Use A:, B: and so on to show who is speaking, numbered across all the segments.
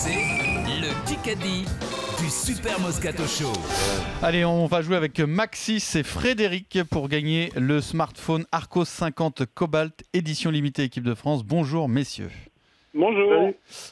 A: C'est le Kikadi du Super Moscato Show.
B: Allez, on va jouer avec Maxis et Frédéric pour gagner le smartphone Arcos 50 Cobalt, édition limitée équipe de France. Bonjour messieurs.
C: Bonjour.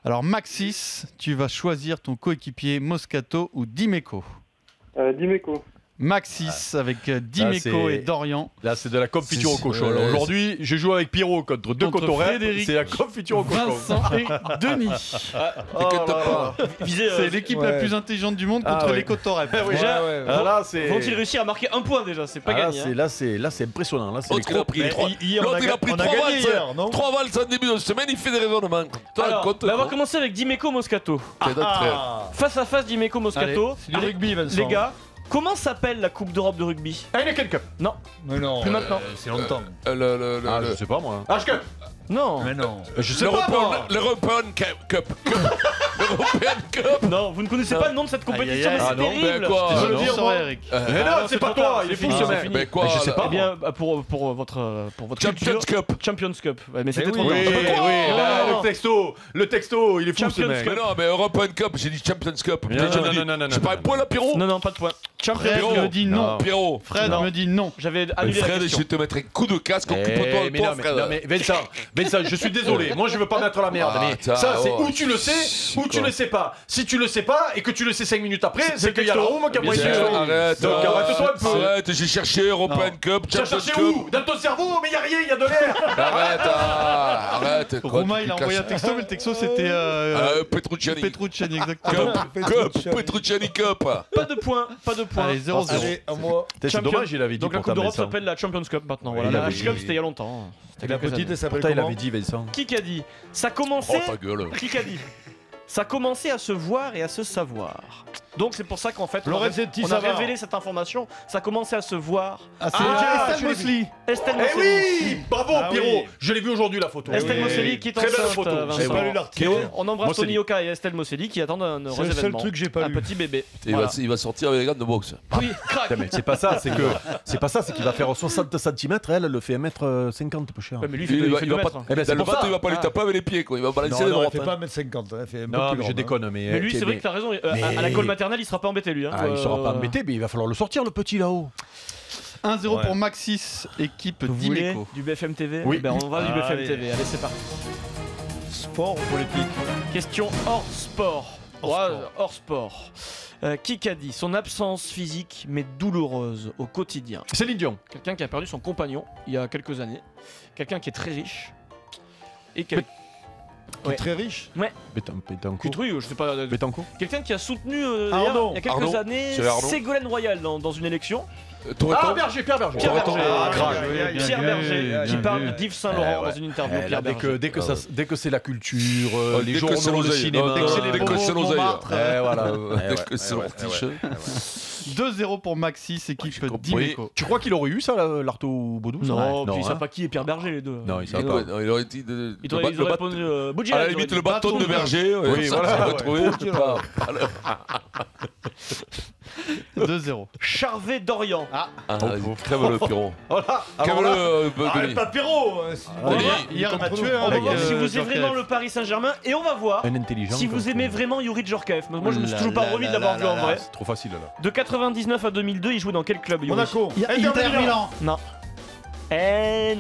B: Alors Maxis, tu vas choisir ton coéquipier Moscato ou Dimeco.
C: Dimeco.
B: Maxis avec Dimeco et Dorian.
D: Là, c'est de la confiture au cochon. Aujourd'hui, je joue avec Pierrot contre deux cotorets. C'est la confiture au cochon.
B: Vincent et Denis. C'est l'équipe la plus intelligente du monde contre les cotorets.
E: Vont-ils réussir à marquer un point déjà? C'est pas gagné.
D: Là, c'est impressionnant. Là, c'est
F: L'autre, il a pris 3 valses en début de semaine, il fait des raisonnements.
E: Alors, on va commencer avec Dimeco Moscato. Face à face, Dimeco Moscato.
D: C'est du rugby, Vincent.
E: Les gars, comment s'appelle la Coupe d'Europe de rugby?
D: Heineken Cup.
E: Non.
D: Mais non.
E: Plus maintenant.
D: C'est longtemps. Je sais pas moi. H-Cup.
E: Non.
D: Mais non. Je sais pas moi.
F: L'European Cup. L'European Cup.
E: Non, vous ne connaissez pas le nom de cette compétition, mais c'est terrible.
B: Je le dire, Eric.
D: Mais non, c'est pas toi. Il est fini ce mec.
F: Mais quoi?
D: Je sais pas.
E: Eh bien, pour votre
F: Champions Cup.
E: Champions Cup. Mais c'était trop
D: Oui,
E: tard.
D: le texto, il est fou ce
E: Champions
D: mec.
F: Mais non, mais European Cup, j'ai dit Champions Cup.
D: Non.
F: J'ai pas un point là, Pierrot?
E: Non, pas de point.
B: Fred me dit non.
F: Pierrot.
B: Fred me dit non.
E: J'avais annulé la
F: Fred, je
E: question.
F: vais te mettre un coup de casque, occupe-toi de toi, Fred.
D: Non mais Vincent, je suis désolé. Moi je veux pas mettre la merde. Mais ça c'est où tu le sais, ou tu le sais pas. Si tu le sais pas et que tu le sais 5 minutes après, c'est qu'il y a la roue qui a pris.
F: Arrête.
D: Donc arrête-toi un peu.
F: Arrête, j'ai cherché European Cup,
D: Tu as
F: Champions
D: cherché
F: Cup.
D: où? Dans ton cerveau, mais y a rien, y a de l'air.
F: Arrête.
B: Romain il a envoyé un texto, mais le texto c'était
F: Petrucciani.
B: Petrucciani exactement.
F: Petrucciani Cup.
E: Pas de point.
B: Allez, 0-0.
D: C'est dommage, il avait dit.
E: Donc la Coupe d'Europe s'appelle la Champions Cup maintenant. Voilà, la H-Cup c'était il y a longtemps.
D: La petite, elle s'appelle comment? Il avait dit Vincent.
E: Qui a dit? Ça commençait.
F: Oh ta gueule.
E: Qui a dit? Ça commençait à se voir et à se savoir. Donc c'est pour ça qu'en fait on a révélé cette information. Ça commençait à se voir.
B: Estelle Mosley.
E: Estelle
D: Eh
E: Mosley.
D: oui, bravo Pierrot. Je l'ai vu aujourd'hui la photo.
E: Estelle Mosley qui est
D: Très belle
E: enceinte,
D: photo.
E: Vincent.
D: J'ai pas lu l'article.
E: On embrasse Tony Yoka et Estelle Mosley qui attendent un heureux événement.
D: C'est le seul truc que j'ai pas
E: un
D: lu.
E: petit bébé.
F: Il va sortir avec les gants de boxe.
E: Oui, crac.
D: Mais c'est pas ça, c'est qu'il va faire 60 cm, elle le fait 1m50 peu cher.
E: Ouais, mais lui il fait 2 mètres.
D: Eh ben,
F: Dans le bateau, il va pas lui taper avec les pieds, quoi. Il va balancer les
G: Non, elle
F: droites.
G: fait pas 1m50, elle fait un peu
D: Non,
G: plus
D: mais je
G: grande,
D: déconne,
E: Mais lui c'est vrai que t'as raison. À la colle maternelle il sera pas embêté lui.
D: Il sera pas embêté, mais il va falloir le sortir le petit là-haut.
B: 1-0 pour Maxis, équipe
E: Vous voulez
B: Dimeco.
E: du BFM TV?
D: Oui.
E: Ben on va du BFM TV. Allez c'est parti.
G: Sport ou politique?
E: Question hors sport. Hors sport. Qui a dit son absence physique mais douloureuse au quotidien?
D: Céline Dion.
E: Quelqu'un qui a perdu son compagnon il y a quelques années. Quelqu'un qui est très riche. Et qui
G: Qui est très riche?
D: Bétancourt.
E: oui, je sais pas.
D: Bétancourt.
E: Quelqu'un qui a soutenu
G: Arnaud.
E: il y a quelques
F: Arnaud.
E: années
F: C'est Arnaud.
E: Ségolène Royal dans une élection.
D: Ah, Berger, Pierre Berger.
E: Pierre Berger.
B: bien
E: Pierre Berger
B: vu,
E: qui
B: bien
E: parle
B: vu.
E: d'Yves Saint-Laurent dans une interview. Pierre Berger.
D: Dès que c'est la culture, les
F: Dès que
D: journaux,
F: c'est
D: le
F: l'oseille.
D: cinéma,
F: Dès que c'est les
D: dès que
F: bobos
D: c'est
F: de Montmartre.
D: voilà.
F: Dès que c'est l'ortiche.
B: 2-0 pour Maxis, équipe
F: j'ai compris.
B: Dimeco.
D: Tu crois qu'il aurait eu ça, l'Arto Baudou?
E: Non, puis ils
D: hein.
E: savent pas qui est Pierre Berger les deux.
D: Non, ils savent
F: Non,
D: pas.
F: non, il aurait dit
E: Ils auraient répondu Boudjel.
F: à la limite le bâton de berger.
D: Oui,
F: ça,
D: voilà,
F: ça va
D: ouais.
F: trouver.
B: 2-0.
E: Charvet d'Orient.
F: Crève-le, Pierrot.
D: Voilà.
F: Crève-le, Denis.
G: Pas Pierrot.
B: Hier on a tué
E: On va voir
B: avec,
E: si vous aimez
B: Djorkaeff.
E: vraiment le Paris Saint-Germain et on va voir
D: Un intelligent.
E: si vous aimez vraiment Yuri Djorkaeff. Moi je me suis toujours pas remis de l'avoir vu en vrai.
D: C'est trop facile là.
E: De 99 à 2002, il jouait dans quel club Yuri?
G: Monaco.
B: Inter Milan.
E: Non.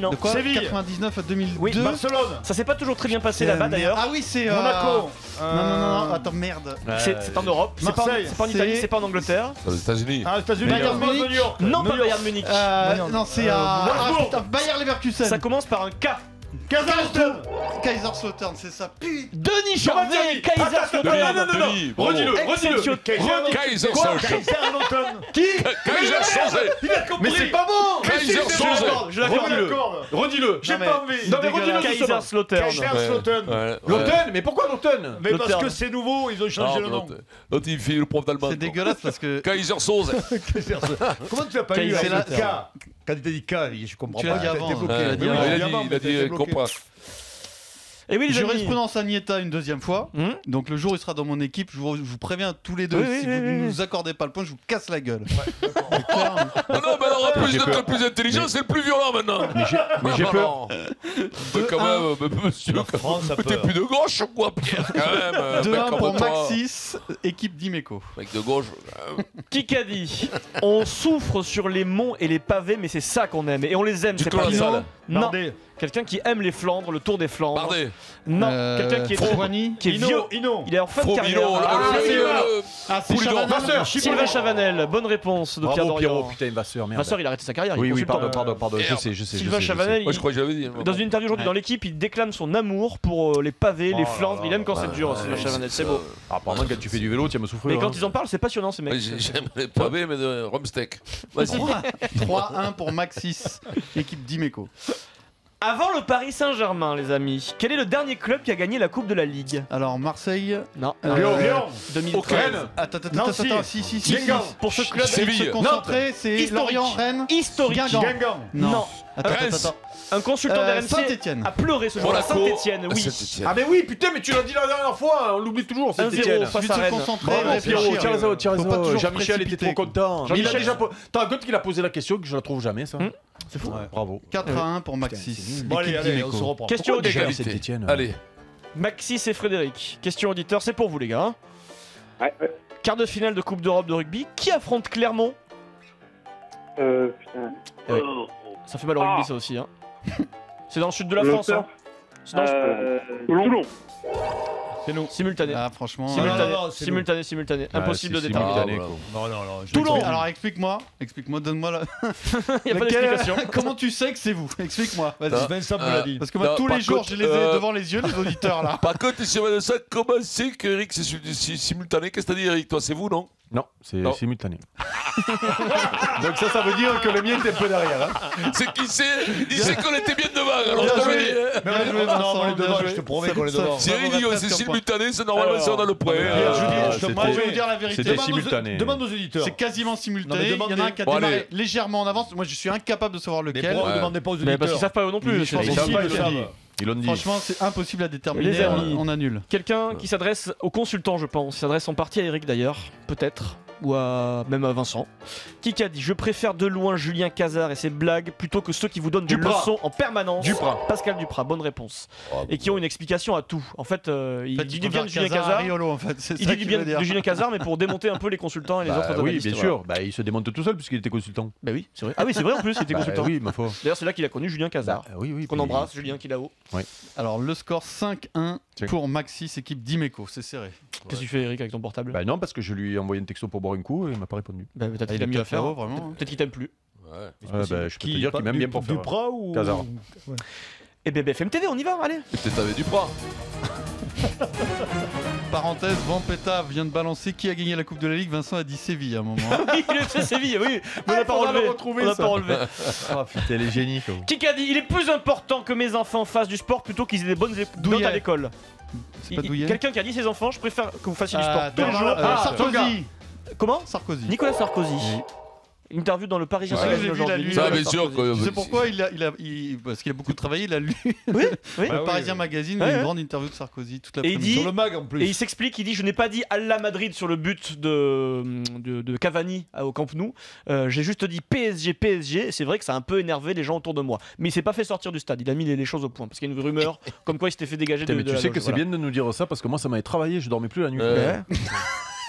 E: Non.
B: De quoi?
G: Séville.
B: 99 à 2002.
E: Oui,
G: Barcelone.
E: Ça s'est pas toujours très bien passé là-bas d'ailleurs.
B: Ah oui, c'est
G: Monaco.
B: Non, attends, merde.
E: C'est en Europe. C'est pas
G: Marseille.
E: en Italie,
B: C'est-
E: c'est pas en Angleterre.
F: C'est aux États-Unis.
G: Ah, États-Unis.
B: Bayern
G: New
B: Munich.
G: York.
E: Non,
G: New
E: pas
G: York.
E: Bayern Munich.
B: Non, c'est à
G: Wolfsburg.
B: Bayer Leverkusen.
E: Ça commence par un K.
G: Kazachstan.
B: Kaiserslautern, c'est ça. Putain.
E: Denis Charvet, Kaiserslautern.
F: Denis, bravo.
D: Redis-le.
F: Kaiserslautern.
G: Kaiserslautern.
D: Qui?
F: Kaiserslautern.
G: Il a compris.
D: Mais c'est pas bon.
F: Kaiserslautern.
E: Je l'accorde.
D: Redis-le.
G: J'ai pas envie.
D: Non mais redis-le.
E: Kaiserslautern.
G: Kaiserslautern.
D: L'Automne, mais pourquoi l'Automne?
G: Mais parce
E: Lauterre.
G: que c'est nouveau, ils ont changé le nom.
F: L'autre, il fait le prof d'allemand.
B: C'est dégueulasse parce que
F: Kaiserslautern.
G: Comment tu l'as pas eu
B: Kaiser-
G: avec
B: c'est
G: K? Quand il t'a dit K, je comprends
B: tu
G: pas.
B: l'as dit
G: t'as
B: avant,
G: été bloqué.
B: tu l'as dit
G: Mais oui,
B: avant.
G: je l'ai dit avant,
F: Il
G: mais
F: a
G: t'as été
F: dit
G: bloqué.
F: comprends.
E: Et oui, les amis.
B: Jurisprudence Agneta une deuxième fois. Donc le jour où il sera dans mon équipe, je vous préviens tous les deux.
E: Oui,
B: si
E: oui,
B: vous
E: oui,
B: ne nous accordez pas le point, je vous casse la gueule.
F: Non, mais alors en plus d'être le plus intelligent, c'est le plus violent maintenant.
D: Mais j'ai peur.
F: Quand même, monsieur.
G: France a
F: T'es
G: peur.
F: plus de gauche ou quoi, Pierre, quand même.
B: 2-1 pour Maxis, équipe d'Imeco.
F: Mec de gauche.
E: Kikadi, on souffre sur les monts et les pavés, mais c'est ça qu'on aime. Et on les aime,
F: Du
E: c'est
F: Clos
E: pas
F: la
E: Pinot.
F: Salle.
E: Non,
G: Nardé.
E: quelqu'un qui aime les Flandres, le Tour des Flandres.
F: Bardet.
E: Non, quelqu'un qui est trop,
B: Poigny.
E: qui est vieux.
G: Ino.
E: Il est en fin de
F: Fro
E: carrière.
F: Milo,
B: C'est
F: Poulidor.
B: Chavanel.
E: Sylvain Chavanel, bonne réponse de Pierre
D: Bravo Pierrot,
E: Dorian.
D: putain, Vasseur, merde.
E: Vasseur, il a arrêté sa carrière. il
D: Oui,
E: est
D: oui,
E: consultant.
D: pardon, je
F: Merde.
D: sais.
E: Sylvain Chavanel,
F: Moi, je crois que j'avais dit.
E: dans une interview aujourd'hui dans l'équipe, il déclame son amour pour les pavés, les Flandres. Il aime quand c'est dur, Sylvain Chavanel, c'est beau.
D: Apparemment, quand tu fais du vélo, tu vas me souffrir.
E: Mais quand ils en parlent, c'est passionnant ces mecs.
F: J'aime les pavés, mais de rumsteak. Vas-y.
B: 3-1 pour Maxis, équipe d'Imeco.
E: Avant le Paris Saint-Germain, les amis, quel est le dernier club qui a gagné la Coupe de la Ligue?
B: Alors Marseille.
E: Non.
G: Lyon.
E: 2013.
B: Attends,
G: Nancy.
B: si.
G: Guingamp.
E: Pour ce club
F: Séville.
B: Se concentrer, c'est
E: Historique.
B: Lorient, Rennes.
E: historique.
G: Guingamp.
E: Non.
F: Reims.
E: Un consultant d'RMC
B: Saint-Étienne.
E: a pleuré ce jour-là.
F: Monaco.
E: Saint-Étienne, oui.
F: Saint-Étienne.
D: Ah, mais oui, putain, mais tu l'as dit la dernière fois, on l'oublie toujours, c'est
E: 1-0
D: Etienne.
E: face
B: Suffit
E: à
B: de se
E: Rennes.
B: concentrer,
D: Bravo,
B: réfléchir.
D: Pierrot, tiens
B: Faut pas toujours
D: Jean-Michel était
B: précipiter.
D: trop content. Mais il a
E: Jean-Michel-
D: déjà. T'as quand il a posé la question que je la trouve jamais, ça.
E: C'est fou.
D: Bravo.
B: 4-1 pour Maxis.
G: Bon, allez,
B: équipe
G: allez, on
B: d'Imeco.
G: se reprend.
E: Question
D: Pourquoi déjà
E: auditeur.
D: Saint-Étienne
F: Allez.
E: Maxis et Frédéric. Question auditeur, c'est pour vous les gars. hein.
C: Ouais.
E: Quart de finale de Coupe d'Europe de rugby. Qui affronte Clermont?
C: Putain.
E: Ça fait mal au rugby ça aussi. Hein. C'est dans le sud de la France. Hein. C'est dans le...
C: Toulon.
E: C'est nous. Simultané.
B: Ah, franchement.
E: Simultané.
G: non, c'est
E: Simultané. Impossible de
D: c'est
E: déterminer.
F: Ah,
D: simultané.
F: voilà.
G: Non, je
E: Toulon.
G: l'explique.
B: Alors explique-moi, donne-moi la.
E: Il n'y a pas
B: Lequel-
E: d'explication.
B: Comment tu sais que c'est vous? Explique-moi. Vas-y.
G: Vincent me l'a dit.
B: Parce que moi,
F: Non,
B: tous
F: par
B: les jours,
F: contre,
B: je les ai devant les yeux, les auditeurs là.
F: Par contre, si on va de ça, comment c'est que Eric, c'est simultané? Qu'est-ce que t'as dit, Eric? Toi, c'est vous, non?
D: Non, c'est
F: Non.
D: simultané. Donc ça veut dire que le mien était un peu derrière. Hein.
F: C'est qui c'est? Il sait qu'on était bien devant, alors
B: Bien
F: je t'avais
B: joué.
F: dit.
B: Bien joué,
G: Non,
B: Vincent,
G: on est
B: bien
G: devant,
B: joué.
G: je te promets qu'on est
B: Ça-
G: devant.
F: Si
B: ça
F: Eric
B: vaudrait
F: dit que
B: presque
F: c'est
B: un point.
F: simultané, c'est normalement
E: Alors,
F: ça, on a le point.
G: je dis, je te
B: Moi, je vais
G: promets.
B: vous dire la vérité.
D: C'était
G: Demande aux-
D: simultané.
G: Demande aux éditeurs.
B: C'est quasiment
G: Non,
B: simultané.
G: mais
B: Il y en a un qui a
F: Bon,
B: démarré
F: allez.
B: légèrement en avance. Moi, je suis incapable de savoir
G: Mais
B: lequel.
G: pourquoi vous
F: Ouais.
G: demandez pas aux
E: Mais
G: éditeurs
E: parce qu'ils savent pas eux non plus.
B: Je pense
E: c'est
B: aussi,
E: possible.
G: Ils le savent.
D: Ils l'ont dit.
B: Franchement, c'est impossible à
E: Les
B: déterminer.
E: amis.
B: On annule.
E: Quelqu'un qui s'adresse au consultant, je pense. Il s'adresse en partie à Eric d'ailleurs, peut-être, ou même à Vincent. Qui a dit: je préfère de loin Julien Cazard et ses blagues plutôt que ceux qui vous donnent des
D: Duprat.
E: leçons en permanence.
D: Duprat.
E: Pascal Duprat, bonne réponse. Et qui ont une explication à tout. En fait, il
B: En fait,
E: dit
B: il
E: du bien de Julien
B: Cazard à
E: Cazard.
B: Riolo, en fait. C'est
E: Il
B: ça
E: dit du
B: qu'il
E: bien
B: veut dire.
E: de Julien Cazard, mais pour démonter un peu les consultants et les autres
D: Oui,
E: journalistes.
D: bien sûr. Bah, il se démonte tout seul puisqu'il était consultant.
E: Bah oui, c'est vrai. Ah oui, c'est vrai en plus, il était
D: Bah,
E: consultant.
D: oui, ma foi.
E: D'ailleurs, c'est là qu'il a connu Julien Cazard.
D: Oui, oui.
E: Qu'on
D: puis-
E: embrasse, Julien qui est là-haut.
B: Alors, le score 5-1
D: Check.
B: pour Maxis, équipe d'Imeco. C'est serré.
E: Qu'est-ce que tu fais, Eric, avec ton portable?
D: Bah non, parce que je lui ai envoyé un texto pour boire un coup et il m'a pas répondu.
E: Bah, peut-être
B: Ah,
E: qu'il
B: il
E: a
B: est
E: mieux à
B: peut-être
E: faire.
B: là-haut, vraiment.
E: Peut-être qu'il t'aime plus.
F: Ouais.
D: Bah, je peux te dire qu'il m'aime bien pour faire.
G: Duprat ou
D: Cazard.
E: Et BFM TV, on y va, allez.
F: Peut-être avec Duprat.
B: Parenthèse, Vampeta vient de balancer qui a gagné la Coupe de la Ligue. Vincent a dit Séville à un moment.
E: Il est fait Séville, oui. Mais on n'a pas
D: faudra le
E: relevé.
D: retrouver,
E: On n'a
D: ça.
E: pas relevé.
D: Ah putain, elle est génie quoi.
E: Qui a dit: il est plus important que mes enfants fassent du sport plutôt qu'ils aient des bonnes notes
B: Douillet.
E: à l'école.
B: C'est pas Douillet.
E: Quelqu'un qui a dit: ses enfants, je préfère que vous fassiez du sport
B: Ah,
E: tous les jours.
B: Bernard-
E: Toga.
B: Sarkozy.
E: Comment?
B: Sarkozy.
E: Nicolas Sarkozy.
B: Oui.
E: Interview dans le Parisien
B: Ouais,
E: Magazine
B: j'ai vu la
E: aujourd'hui.
B: lu.
F: Ça,
E: Nicolas
F: bien sûr.
E: Sarkozy.
B: Tu sais pourquoi parce qu'il a beaucoup travaillé, il a lu
E: Oui, oui.
B: le Parisien Magazine,
E: Ouais,
B: une
E: ouais.
B: grande interview de Sarkozy toute
E: Et il
B: l'après-midi.
E: dit-
G: Sur le mag en
E: Et
G: plus.
E: il s'explique, il dit: je n'ai pas dit Allah Madrid sur le but de Cavani au Camp Nou. J'ai juste dit PSG. C'est vrai que ça a un peu énervé les gens autour de moi. Mais il s'est pas fait sortir du stade. Il a mis les choses au point. Parce qu'il y a une rumeur comme quoi il s'était fait dégager
D: Putain,
E: de
D: mais tu
E: la
D: sais
E: loge,
D: que c'est
E: voilà.
D: bien de nous dire ça parce que moi ça m'avait travaillé, je dormais plus la nuit.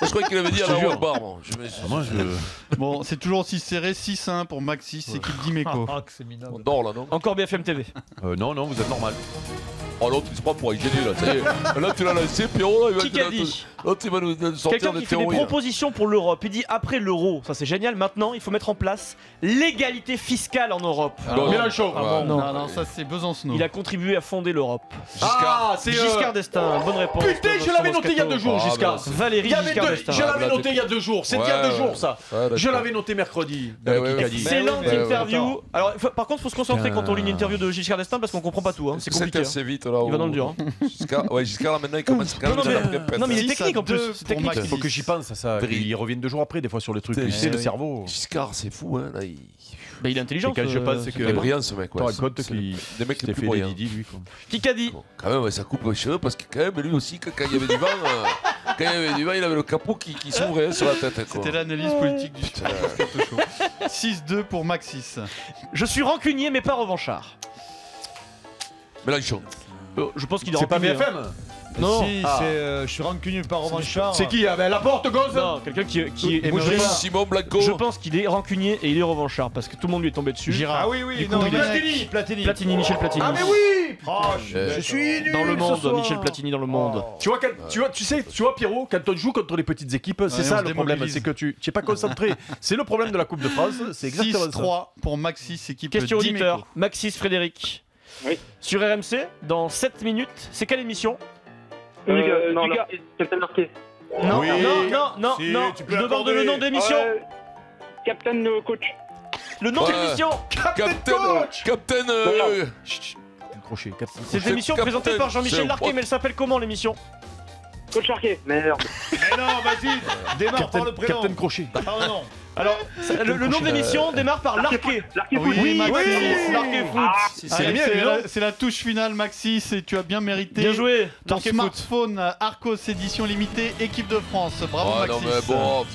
F: Je croyais qu'il avait dit à
D: Je te
F: la
D: jure.
F: Wallbar, moi.
D: Moi je.
B: Bon, c'est toujours aussi serré, 6-1 pour Maxis, équipe d'Imeco.
G: Ah, que c'est minable.
F: On dort là, non?
E: Encore BFM TV.
D: Non, non, vous êtes normal.
F: Oh l'autre, il se prend pour un génie là, ça y est. Là, tu l'as lancé, Pierrot, là,
E: Qui a dit?
F: L'autre, il va nous sortir
E: Quelqu'un
F: des
E: qui fait des
F: théories. là.
E: propositions pour l'Europe. Il dit: après l'euro, ça c'est génial, maintenant il faut mettre en place l'égalité fiscale en Europe.
B: Alors,
D: Mélenchon.
B: non, ça c'est Besancenot.
E: Il a contribué à fonder l'Europe.
D: Ah, c'est
E: Giscard d'Estaing, bonne réponse.
D: Putain, je l'avais noté il y a 2 jours,
F: Ah,
D: Giscard.
F: bah,
E: Valérie
D: Il y avait
E: Giscard
D: deux,
E: d'Estaing.
D: je l'avais
F: là,
D: noté
F: t'es-
D: il y a 2 jours, c'est il y
F: Ouais,
D: a 2
F: ouais.
D: jours ça.
F: Ouais, d'accord.
D: Je l'avais noté mercredi.
F: Ouais, ouais, ouais.
E: Excellente
F: Ouais, ouais,
E: interview. Alors, par contre, faut se concentrer quand on lit une interview de Giscard d'Estaing parce qu'on comprend pas tout. Hein. C'est
F: C'était
E: compliqué.
F: assez vite là.
E: Il va dans le dur.
F: Giscard, ouais, Giscard là maintenant il commence quand même
E: Non,
F: à
E: mais-
F: faire prête.
E: non, mais il est
B: Si, ça
E: technique, technique en plus.
B: 6-2
E: C'est
B: pour
E: technique.
B: Maxis.
D: Faut que j'y pense à ça.
F: Very.
D: Ils reviennent 2 jours après, des fois, sur les trucs.
F: Putain,
D: Tu sais, le
F: ouais.
D: cerveau.
F: Giscard, c'est fou, hein. Là,
E: Bah, il est intelligent.
D: C'est quand je pense
F: Il est brillant, ce mec.
D: Tu te rends
F: Ouais.
D: compte
F: C'est
D: qu'il
F: des mecs
D: s'était
F: les plus
D: fait des
F: brillants.
D: Didi, lui. quoi.
E: Qui qu'a dit?
F: Bon, quand même, ouais, ça coupe les cheveux parce que quand même, lui aussi, quand il y avait du vent, quand il y avait du vent, il avait le capot qui s'ouvrait sur la tête. Quoi.
B: C'était l'analyse politique du Super Moscato Show. 6-2 pour Maxis.
E: Je suis rancunier mais pas revanchard.
F: Mélenchon.
E: Je pense qu'il est
D: C'est pas
E: rancunier.
D: BFM
E: Non.
G: Si,
E: Ah.
G: c'est. Je suis rancunier par revanchard.
D: C'est qui la porte, gosse
E: Non, quelqu'un qui est.
B: Et
E: Moi, je,
B: Meurice.
E: pense,
F: Simon Blanco.
E: je pense qu'il est rancunier et il est revanchard parce que tout le monde lui est tombé dessus.
B: Girard.
G: Ah oui, oui,
B: Du coup,
G: non,
B: il est
G: Platini, Platini.
E: Platini, Michel Platini.
G: Ah, mais oui
F: Euh,
G: Je suis nul
E: Dans le
G: ce
E: monde,
G: soir.
E: Michel Platini dans le monde.
D: Tu vois, tu vois, Pierrot, quand on joue contre les petites équipes, c'est
B: Ouais,
D: ça
B: on se
D: le problème,
B: démobilise.
D: c'est que tu n'es pas concentré. C'est le problème de la Coupe de France, c'est exactement ça.
B: 6-3 pour Maxis, équipe
E: Question
B: d'Imeco.
E: auditeur, Maxis Frédéric.
C: Oui.
E: Sur RMC, dans 7 minutes, c'est quelle émission?
C: Non, Captain Marquet.
E: Non,
G: Oui.
E: non,
G: Si,
E: non,
G: tu peux
E: je demande
G: l'accorder.
E: le nom de l'émission.
C: Captain Coach.
E: Le nom de
F: Ouais.
E: l'émission.
F: Captain.
D: Crochet,
E: C'est une émission
F: Captain,
E: présentée par Jean-Michel
F: c'est
E: Larquet, mais elle s'appelle comment l'émission?
C: Coach Marquet. Merde.
G: Mais non, vas-y, démarre par le prénom.
D: Captain Crochet.
G: Ah non.
E: Alors, le nom de l'émission démarre par Larquet.
C: Larquet
B: Oui,
E: Oui,
B: Maxis.
E: oui, Larquet Foot.
B: Allez,
E: mieux,
B: c'est
E: non
B: c'est la touche finale, Maxis, et tu as bien mérité
E: Bien joué,
B: ton
E: Larquet Foot.
B: smartphone Arcos édition limitée équipe de France. Bravo
F: Oh non,
B: Maxis.
F: mais bon.